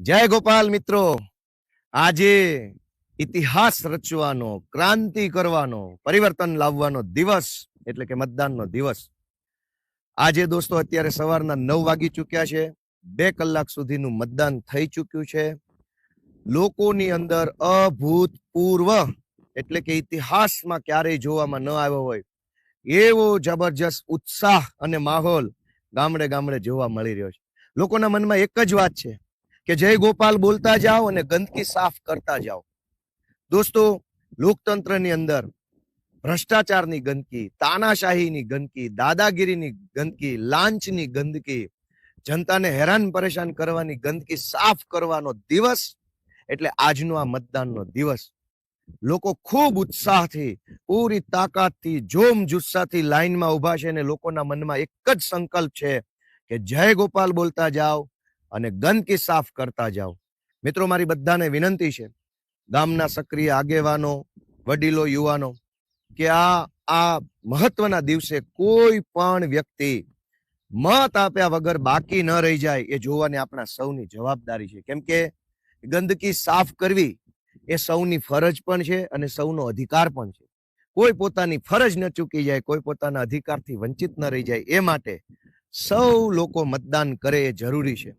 જય ગોપાલ મિત્રો, આજે ઇતિહાસ રચવાનો, ક્રાંતિ કરવાનો, પરિવર્તન લાવવાનો દિવસ એટલે કે મતદાનનો દિવસ. આજે દોસ્તો અત્યારે સવારના 9 વાગી ચૂક્યા છે. 2 કલાક સુધીનું મતદાન થઈ ચૂક્યું છે. લોકોની અંદર અભૂતપૂર્વ એટલે કે ઇતિહાસમાં ક્યારેય જોવામાં ન આવ્યો હોય એવો જબરજસ્ત ઉત્સાહ અને માહોલ ગામડે ગામડે જોવા મળી રહ્યો છે. લોકોના મનમાં એક જ વાત છે કે જય ગોપાલ બોલતા જાઓ અને ગંદકી સાફ કરતા જાઓ. દોસ્તો, લોકતંત્રની અંદર ભ્રષ્ટાચારની ગંદકી, તાનાશાહીની ગંદકી, દાદાગીરીની ગંદકી, લાંચની ગંદકી, જનતાને હેરાન પરેશાન કરવાની ગંદકી સાફ કરવાનો દિવસ એટલે આજનો આ મતદાનનો દિવસ. લોકો ખૂબ ઉત્સાહથી, પૂરી તાકાતથી, જોમ જુસ્સાથી લાઈનમાં ઉભા છે અને લોકોના મનમાં એક જ સંકલ્પ છે કે જય ગોપાલ બોલતા જાઓ અને ગંદકી સાફ કરતા જાઓ. મિત્રો, મારી બધાને વિનંતી છે, ગામના સક્રિય આગેવાનો, વડીલો, યુવાનો, કે આ મહત્વના દિવસે કોઈ પણ વ્યક્તિ મત આપ્યા વગર બાકી ન રહી જાય એ જોવાની આપણા સૌની જવાબદારી છે. કેમ કે ગંદકી સાફ કરવી એ સૌની ફરજ પણ છે અને સૌનો અધિકાર પણ છે. કોઈ પોતાની ફરજ ન ચૂકી જાય, કોઈ પોતાના અધિકારથી વંચિત ન રહી જાય, એ માટે સૌ લોકો મતદાન કરે એ જરૂરી છે.